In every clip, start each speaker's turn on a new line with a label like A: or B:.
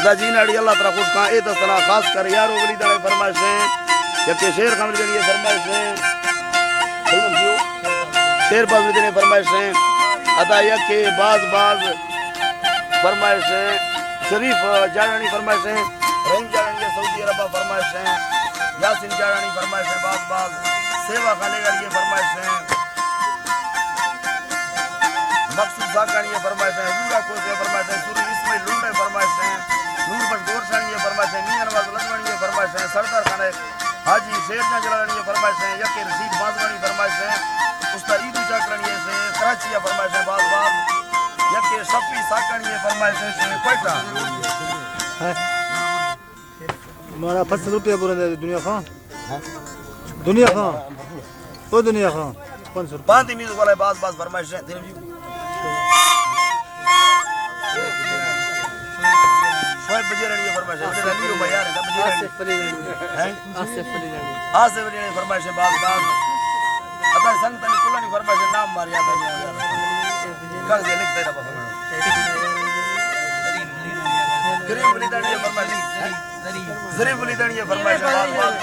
A: अदा जी नाड़ी अल्लाह तआला खुश का ए तसला खास कर यारो वली दाले फरमाइश है यके शेर खमर जरिए फरमाइश है शेर बाज ने फरमाइश है अदा यके बाज फरमाइश है शरीफ जानी फरमाइश है रहीम जानी सऊदी अरब फरमाइश है यासिन जानी फरमाइश है बाज सेवा खाने का ये फरमाइश है मकसूद जाकानी ये फरमाइश है यूरा को से फरमाइश है सूरी इस्माइल लुंडे फरमाइश है नूर बट गोरसानी ये फरमाइश है मियां नवाज लखवानी ये फरमाइश है सरदार खाने हाजी शेरजा जलानी ये फरमाइश है यके रशीद बाजवानी फरमाइश है उस्ताद ईदू जाकरानी ये से कराची ये फरमाइश है बाज यके शफी साकानी ये फरमाइश है कोयटा
B: हमारा 500 रुपया पूरा दे दुनिया खां दुनिया खां तो दुनिया खां 500
A: पांती म्यूजिक वाले बाज फरमाइश है तेरे शोएब बजेरनी ये फरमाइश है तेरे अली उमर यार
B: आसिफ अली
A: फरमाइश है बाज अता संतनी कुलानी फरमाइश है नाम मार याद है कर दे लिख दे ना करीम वली दानी ये फरमाइश जरीफ वली दानी ये फरमाइश है बाज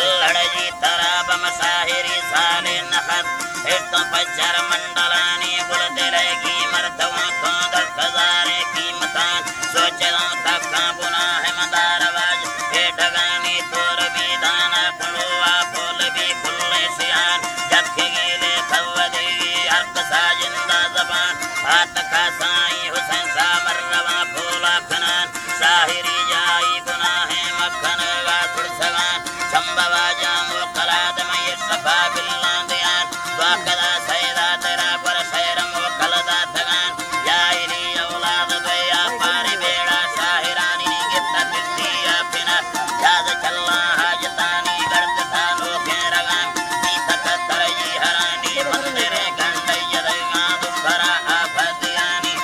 C: अल्लड़जी तराब मसाहिरी साले नखत हिट पच्चर मंडलानी गुल दिलेगी मर्दों को 10,000 कीमतान सोचलों तक का बुना है मदारवाज हे ढगानी तोर भी दाना पुलवा फूल भी खुले सियान जब के गीले खवदेगी हर्क साजिंदा जबान हाथ का साई हुसैन सा मर्रवा फूला खनान साहिरी जाई गुना है मक्खन वा तुलसवान चंबवा जामो कलाद मय सफा बिल्ला दयान वाकदा सैदा तेरा पर शहरम कलदा थगान याइली औलाद दया पारी बेड़ा शाहिरानी गिफ्त बिटिया पिना याद चल्ला हाजतानी गर्द थानो के रगान सीतक तरई हरानी मंदिरे घंटे यदगा दुबरा आफदियानी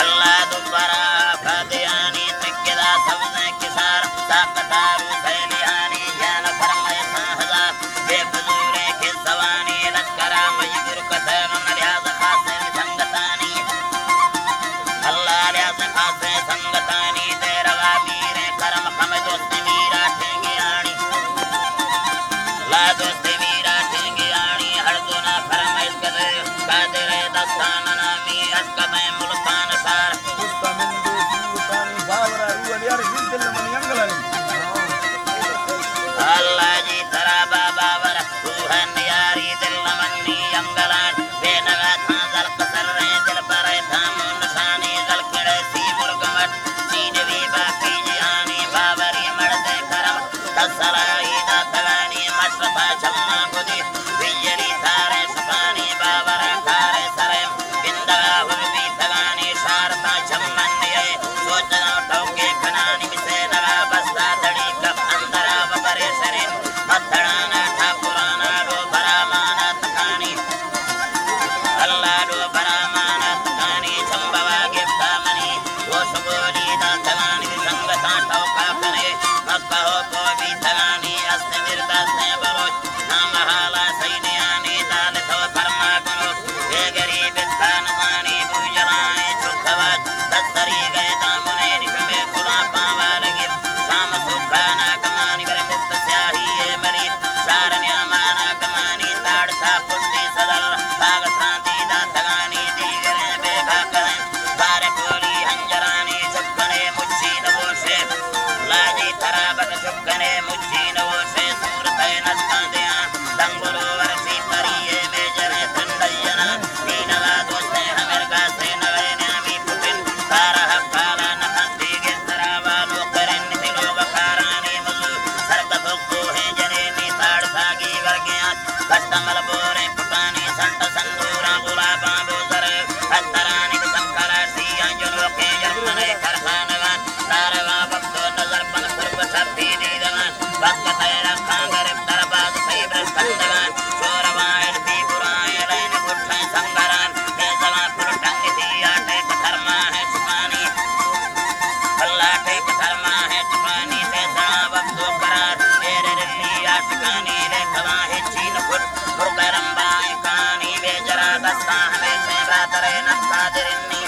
C: अल्लाह दुबरा आफदियानी तकदा सबने किसार ताकतारू सैलियानी जान फरमाए साहजा बेफजूरे के सवानी लश्करा मजबूर कथन रियाज खासे संगतानी अल्लाह रियाज खासे संगतानी तेरा वीर करम खम दोस्त मीरा ठेंगियानी ला दोस्त मीरा ठेंगियानी हर गुना फरमाइश करे कादिर दस्तान नामी अशकबे मुल्तान सार
A: उसका मिंदो दूतानी बावरा रूल यार दिल मन यंगलानी
C: अल्लाह जी तरा बाबा वर रूहन यारी दिल मन्नी अंगलान बेनगा था जल कसर रे दिल पर थाम निशानी जल कड़े सी मुर्गमट चीज भी बाकी जानी बाबरी मर्दे करम तसलाई दा तगानी मशरफा चम्मा बुदी बिजरी थारे सफानी बाबरा थारे सरे बिंदा हुबी तगानी शारता चम्मन ये सोचना टोके खनानी मिसे लगा बस्ता दड़ी कब अंदरा बरे शरीर मथड़ाना था पुराना रो बरामाना तकानी अल्लाह रो बरामाना तकानी संभवा गिफ्ता मनी वो सबोली दा तगानी संगता टोका करे मक्का हो को भी तगानी अस्ते मिर्दा से बरोच नाम हाला सैनियानी दाल तो फरमा करो ये गरीब स्थान मानी बुजलाए चुखवाज दस्तरी गए दामने निकमे खुला पावा लगी शाम सुखाना कमानी बरे मुक्त स्याही ये मरी सारन्या माना कमानी ताड़ सा पुष्टि सदल भाग शांति दा तगानी दीगरे बेगा करें बारे बोली हंजरानी चुपकने मुच्छी नवो से लाजी तराबत चुपकने मुच्छी नवो से सूरत नस्ता दिया दंगुलो वरसी तरिये बेजरे तंडयना नीनगा दोस्ते हमेरगा से नवे न्यामी पुतिन तारा हकाला नखंती के तरावा लो करें नितिलो वकारानी मुजु सरद भुक्तो है जने नी ताड़ सागी वर्गियां कष्टमल बोरे पुटानी संत संदूरा गुलाबा बोजरे हस्तरानी संकरा सिया जुलो के जर्मने करखानवान तारवा भक्तो नजर पन कुर्ब सब्दी दीदवान भक्त तेरा खांगर दरबाज सैब्र कंदवान चोरवाए ती बुराए रैन गुठे संगरान बेजवा पुरटंग दिया टेक धर्मा है सुपानी अल्लाह टेक धर्मा है सुपानी बेजवा भक्तो करार तेरे रिल्ली आशिकानी रे खवा है चीन फुट मुर्गरंबा कानी बेजरा दस्ता हमें से रात करे नक्कादिरिन्नी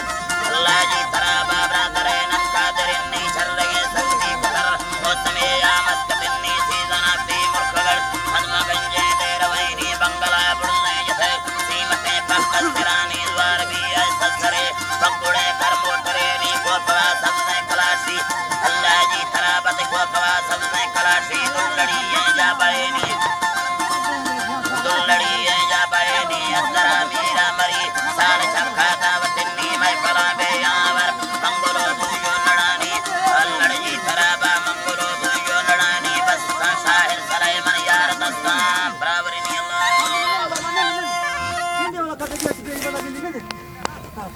C: अल्लाह जी तरा बाबरा करे नक्कादिरिन्नी छर्रगे संगी पकर मौसमे आमत कतिन्नी सीजना पी मुर्खगढ़ हनुमगंजे देरवैनी बंगला बुड़ने जथे सीमते पक्कत करानी द्वार भी ऐसा करे पकुड़े कर मोटरे नी गोपवा सबसे कलाशी अल्लाह जी तरा बत गोपवा सबसे कलाशी दुल्लड़ी